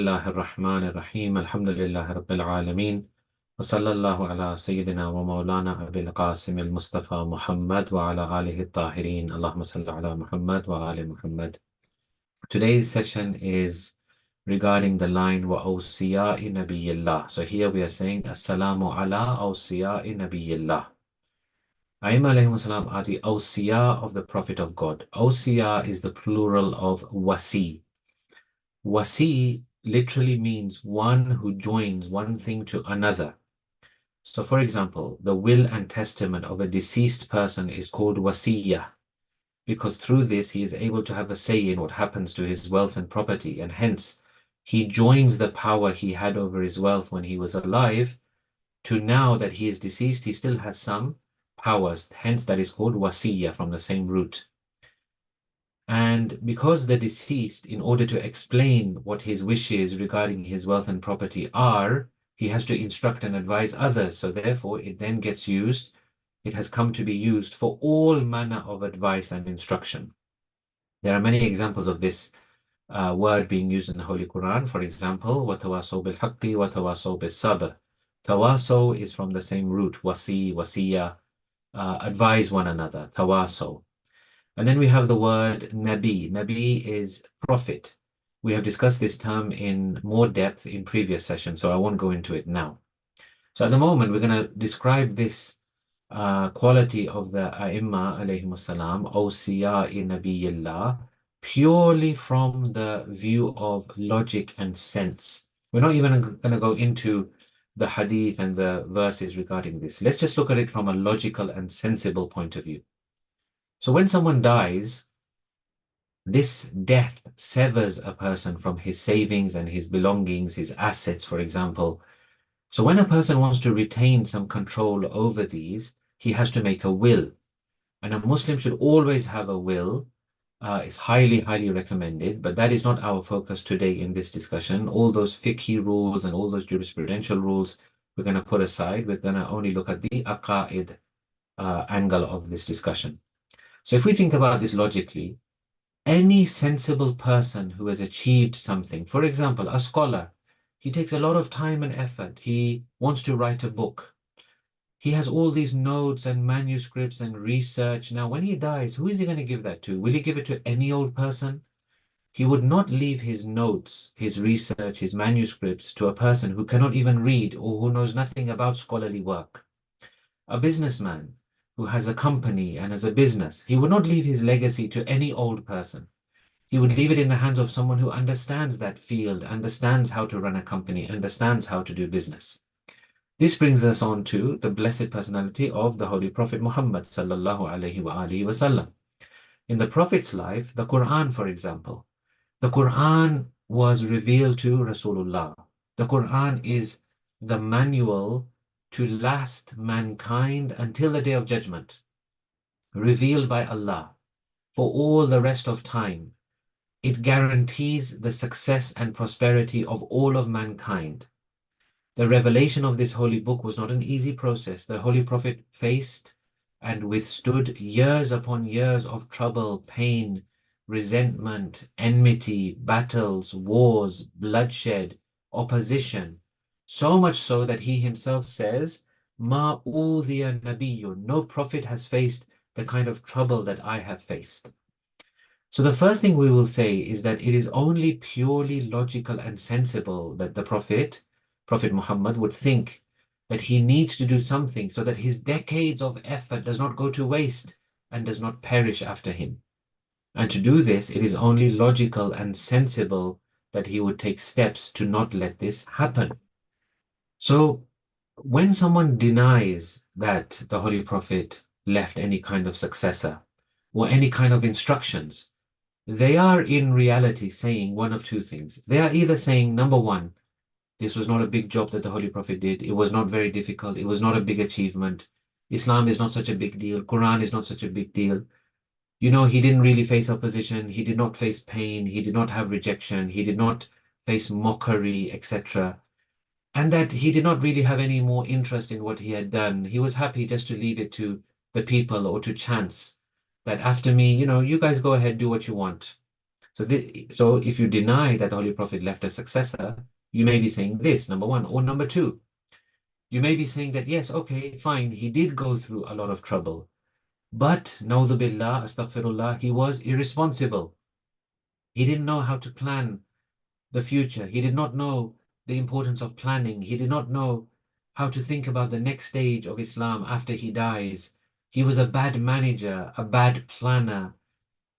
الله الرحمن الرحيم الحمد لله رب العالمين وصلى الله على سيدنا ومولانا أبي القاسم المصطفى محمد وعلى آله الطاهرين اللهم صل على محمد وآل محمد. Today's session is regarding the line وَأَوْصِيَاءِ نَبِيِّ اللَّهِ. So here we are saying Assalamu ala أَوْصِيَاءِ نَبِيِّ اللَّهِ. Aim alayhim salam are the awsiya of the Prophet of God. Awsiya is the plural of wasi. Wasi literally means one who joins one thing to another. So for example, the will and testament of a deceased person is called wasiyah, because through this he is able to have a say in what happens to his wealth and property, and hence he joins the power he had over his wealth when he was alive to now that he is deceased, he still has some powers. Hence that is called wasiyah, from the same root. And because the deceased, in order to explain what his wishes regarding his wealth and property are, he has to instruct and advise others. So therefore, it then gets used, it has come to be used for all manner of advice and instruction. There are many examples of this word being used in the Holy Quran. For example, وَتَوَاسَوْا بِالْحَقِّ وَتَوَاسَوْا بِالصَّبْرِ. Tawaso is from the same root, wasi, wasiya, advise one another, tawaso. And then we have the word Nabi. Nabi is prophet. We have discussed this term in more depth in previous sessions, so I won't go into it now. So at the moment, we're going to describe this quality of the A'immah alayhim salam, awsiya'i nabiyillah, purely from the view of logic and sense. We're not even going to go into the hadith and the verses regarding this. Let's just look at it from a logical and sensible point of view. So when someone dies, this death severs a person from his savings and his belongings, his assets, for example. So when a person wants to retain some control over these, he has to make a will. And a Muslim should always have a will. It's highly, highly recommended, but that is not our focus today in this discussion. All those fiqhi rules and all those jurisprudential rules we're going to put aside. We're going to only look at the aqaid angle of this discussion. So if we think about this logically, any sensible person who has achieved something, for example, a scholar, he takes a lot of time and effort. He wants to write a book. He has all these notes and manuscripts and research. Now, when he dies, who is he going to give that to? Will he give it to any old person? He would not leave his notes, his research, his manuscripts to a person who cannot even read or who knows nothing about scholarly work. A businessman who has a company and has a business, he would not leave his legacy to any old person. He would leave it in the hands of someone who understands that field, understands how to run a company, understands how to do business. This brings us on to the blessed personality of the Holy Prophet Muhammad sallallahu alaihi wasallam. In the Prophet's life, the Quran, for example, the Quran was revealed to Rasulullah. The Quran is the manual to last mankind until the Day of Judgment, revealed by Allah for all the rest of time. It guarantees the success and prosperity of all of mankind. The revelation of this holy book was not an easy process. The Holy Prophet faced and withstood years upon years of trouble, pain, resentment, enmity, battles, wars, bloodshed, opposition. So much so that he himself says, Ma udhiya nabiyyun, no prophet has faced the kind of trouble that I have faced. So the first thing we will say is that it is only purely logical and sensible that the Prophet Muhammad, would think that he needs to do something so that his decades of effort does not go to waste and does not perish after him. And to do this, it is only logical and sensible that he would take steps to not let this happen. So when someone denies that the Holy Prophet left any kind of successor or any kind of instructions, they are in reality saying one of two things. They are either saying, number one, this was not a big job that the Holy Prophet did. It was not very difficult. It was not a big achievement. Islam is not such a big deal. Quran is not such a big deal. You know, he didn't really face opposition. He did not face pain. He did not have rejection. He did not face mockery, etc. And that he did not really have any more interest in what he had done. He was happy just to leave it to the people or to chance. That after me, you know, you guys go ahead, do what you want. So if you deny that the Holy Prophet left a successor, you may be saying this, number one. Or number two, you may be saying that, yes, okay, fine, he did go through a lot of trouble, but, na'udhu billah, astaghfirullah, he was irresponsible. He didn't know how to plan the future. He did not know the importance of planning. He did not know how to think about the next stage of Islam after he dies. He was a bad manager, a bad planner.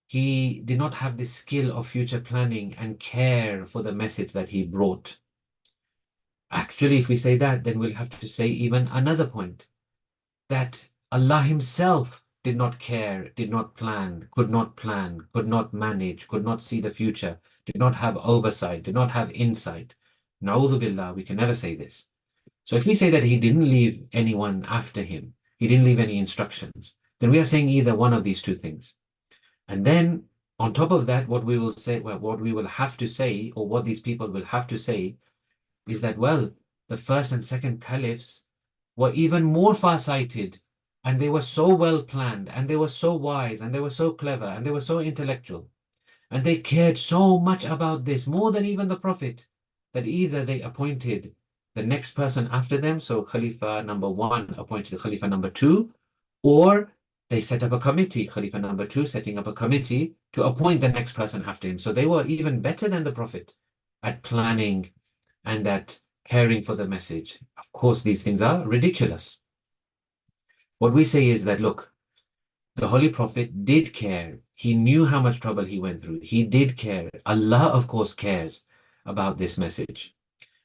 He did not have the skill of future planning and care for the message that he brought. Actually, if we say that, then we'll have to say even another point, that Allah Himself did not care, did not plan, could not manage, could not see the future, did not have oversight, did not have insight. Na'udhu billah, we can never say this. So if we say that he didn't leave anyone after him, he didn't leave any instructions, then we are saying either one of these two things. And then on top of that, what we will say, well, what we will have to say, or what these people will have to say, is that, well, the first and second caliphs were even more far-sighted, and they were so well planned, and they were so wise, and they were so clever, and they were so intellectual, and they cared so much about this, more than even the Prophet, that either they appointed the next person after them, so Khalifa number one appointed Khalifa number two, or they set up a committee, Khalifa number two setting up a committee to appoint the next person after him. So they were even better than the Prophet at planning and at caring for the message. Of course, these things are ridiculous. What we say is that, look, the Holy Prophet did care. He knew how much trouble he went through. He did care. Allah, of course, cares about this message.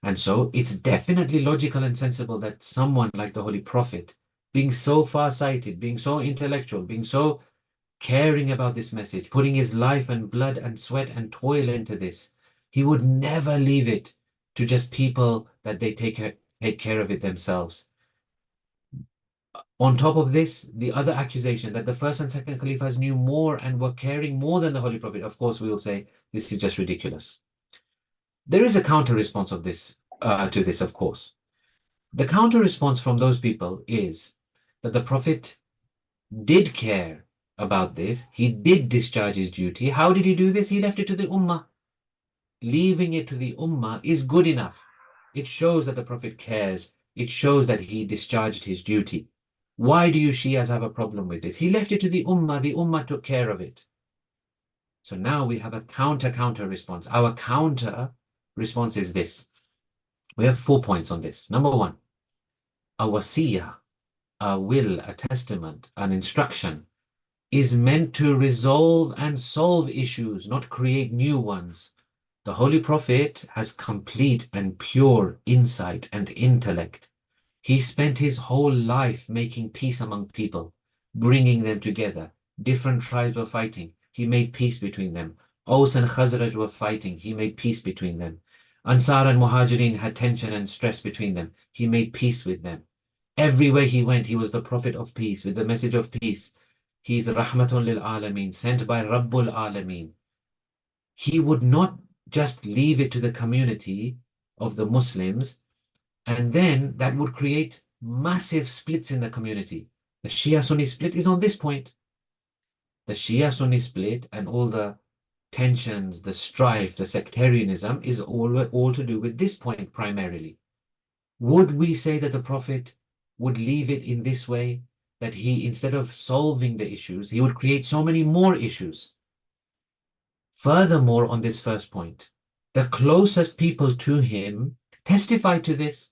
And so it's definitely logical and sensible that someone like the Holy Prophet, being so far-sighted, being so intellectual, being so caring about this message, putting his life and blood and sweat and toil into this, he would never leave it to just people that they take care of it themselves. On top of this, the other accusation that the first and second Khalifas knew more and were caring more than the Holy Prophet, of course, we will say this is just ridiculous. There is a counter response of this to this, of course. The counter response from those people is that the Prophet did care about this. He did discharge his duty. How did he do this? He left it to the ummah. Leaving it to the ummah is good enough. It shows that the Prophet cares. It shows that he discharged his duty. Why do you Shias have a problem with this? He left it to the ummah took care of it. So now we have a counter response. Our counter response is this. We have 4 points on this. Number one, a wasiyah, a will, a testament, an instruction is meant to resolve and solve issues, not create new ones. The Holy Prophet has complete and pure insight and intellect. He spent his whole life making peace among people, bringing them together. Different tribes were fighting. He made peace between them. Aus and Khazraj were fighting. He made peace between them. Ansar and Muhajirin had tension and stress between them. He made peace with them. Everywhere he went, he was the prophet of peace, with the message of peace. He is Rahmatun lil Alameen, sent by Rabbul Alameen. He would not just leave it to the community of the Muslims, and then that would create massive splits in the community. The Shia-Sunni split is on this point. The Shia-Sunni split and all the tensions, the strife, the sectarianism is all to do with this point primarily. Would we say that the Prophet would leave it in this way, that he, instead of solving the issues, he would create so many more issues? Furthermore, on this first point, the closest people to him testify to this.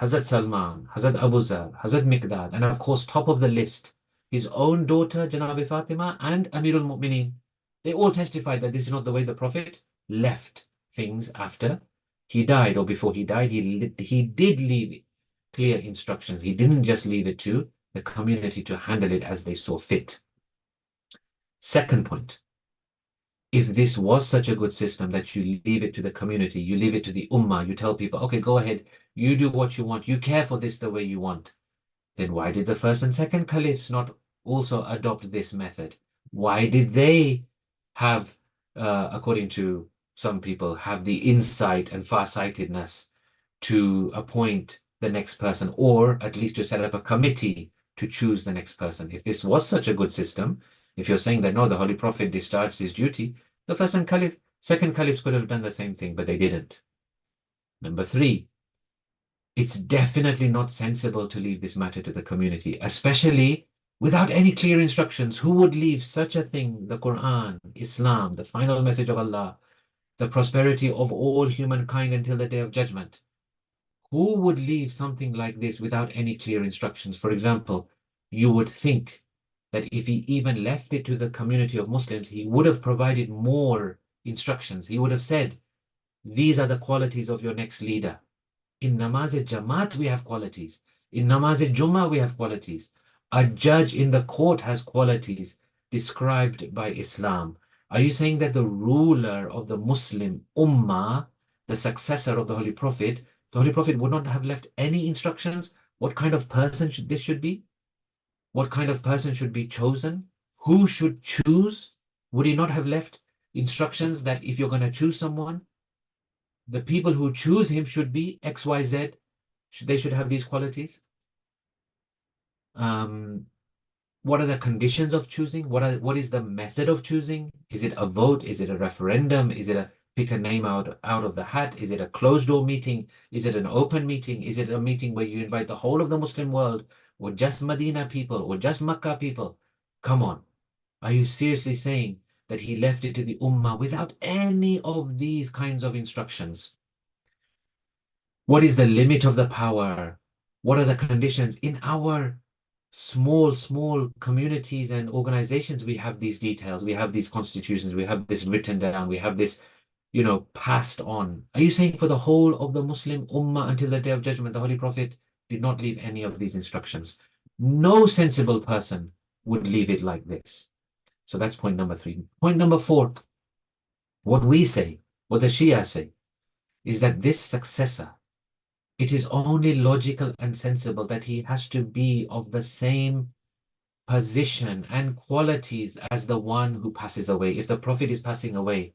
Hazrat Salman, Hazrat Abu Zar, Hazrat Miqdad, and of course, top of the list, his own daughter, Janabi Fatima, and Amirul Mu'mineen. They all testified that this is not the way the Prophet left things after he died, or before he died. He did leave clear instructions. He didn't just leave it to the community to handle it as they saw fit. Second point, if this was such a good system that you leave it to the community, you leave it to the ummah, you tell people, okay, go ahead, you do what you want, you care for this the way you want, then why did the first and second caliphs not also adopt this method? Why did they have, according to some people, have the insight and farsightedness to appoint the next person, or at least to set up a committee to choose the next person? If this was such a good system, if you're saying that no, the Holy Prophet discharged his duty, The first and caliph, second caliphs could have done the same thing, but they didn't. Number three, it's definitely not sensible to leave this matter to the community, especially without any clear instructions. Who would leave such a thing, the Quran, Islam, the final message of Allah, the prosperity of all humankind until the day of judgment? Who would leave something like this without any clear instructions? For example, you would think that if he even left it to the community of Muslims, he would have provided more instructions. He would have said, these are the qualities of your next leader. In Namaz-e-Jamaat, we have qualities. In Namaz-e-Jummah, we have qualities. A judge in the court has qualities described by Islam. Are you saying that the ruler of the Muslim ummah, the successor of the Holy Prophet would not have left any instructions? What kind of person this should be? What kind of person should be chosen? Who should choose? Would he not have left instructions that if you're going to choose someone, the people who choose him should be X, Y, Z. They should have these qualities. What are the conditions of choosing? What is the method of choosing? Is it a vote? Is it a referendum? Is it a pick a name out of the hat? Is it a closed door meeting? Is it an open meeting? Is it a meeting where you invite the whole of the Muslim world, or just Medina people, or just Makkah people? Come on. Are you seriously saying that he left it to the ummah without any of these kinds of instructions? What is the limit of the power? What are the conditions? In our small communities and organizations, we have these details, we have these constitutions, we have this written down, we have this, passed on. Are you saying for the whole of the Muslim ummah until the day of judgment, the Holy Prophet did not leave any of these instructions? No sensible person would leave it like this. So that's point number three. Point number four, what we say, what the Shia say, is that this successor, it is only logical and sensible that he has to be of the same position and qualities as the one who passes away. If the Prophet is passing away,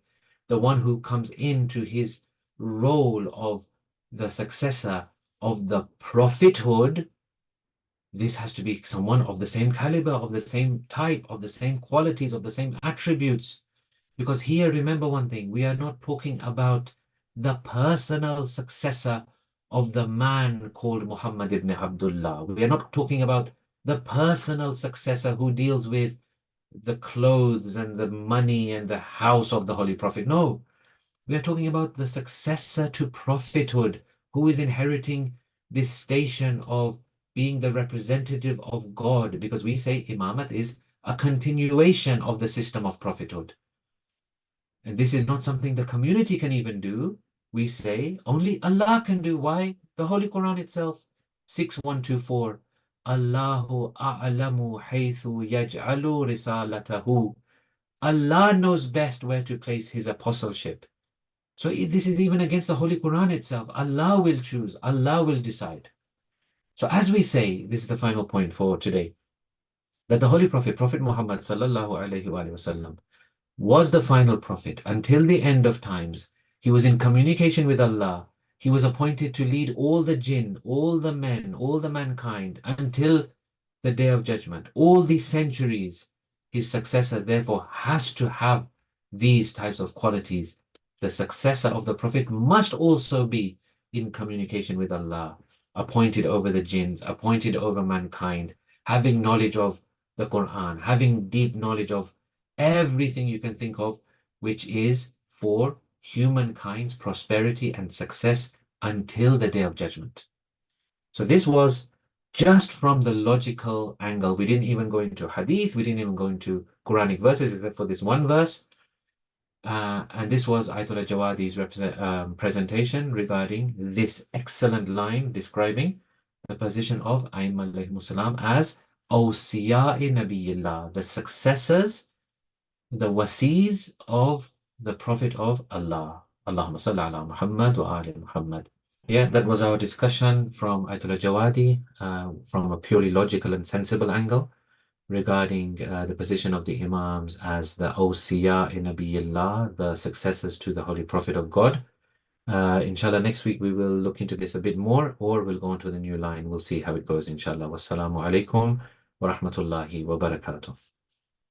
the one who comes into his role of the successor of the prophethood, this has to be someone of the same caliber, of the same type, of the same qualities, of the same attributes. Because here, remember one thing, we are not talking about the personal successor of the man called Muhammad ibn Abdullah. We are not talking about the personal successor who deals with the clothes and the money and the house of the Holy Prophet. No, we are talking about the successor to prophethood, who is inheriting this station of being the representative of God, because we say imamat is a continuation of the system of prophethood. And this is not something the community can even do. We say only Allah can do. Why? The Holy Quran itself, 6124, Allahu a'lamu haythu yaj'alu risalatahu. Allah knows best where to place his apostleship. So this is even against the Holy Quran itself. Allah will choose. Allah will decide. So as we say, this is the final point for today, that the Holy Prophet, Prophet Muhammad sallallahu alaihi wasallam, was the final prophet until the end of times. He was in communication with Allah. He was appointed to lead all the jinn, all the men, all the mankind until the day of judgment. All these centuries, his successor therefore has to have these types of qualities. The successor of the prophet must also be in communication with Allah, appointed over the jinns, appointed over mankind, having knowledge of the Quran, having deep knowledge of everything you can think of, which is for humankind's prosperity and success until the day of judgment. So this was just from the logical angle. We didn't even go into hadith, we didn't even go into Quranic verses except for this one verse. And this was Ayatollah Jawadi's presentation regarding this excellent line describing the position of Aimma alayhimus salam as Awsiya'i Nabiyillah, the successors, the wasis of the Prophet of Allah. Allahumma salli ala Muhammad wa ali Muhammad. Yeah, that was our discussion from Ayatollah Jawadi from a purely logical and sensible angle regarding the position of the Imams as the Awsiya in Nabiyullah, the successors to the Holy Prophet of God. Inshallah, next week we will look into this a bit more, or we'll go on to the new line. We'll see how it goes, inshallah. Wassalamu alaikum wa rahmatullahi wa barakatuh.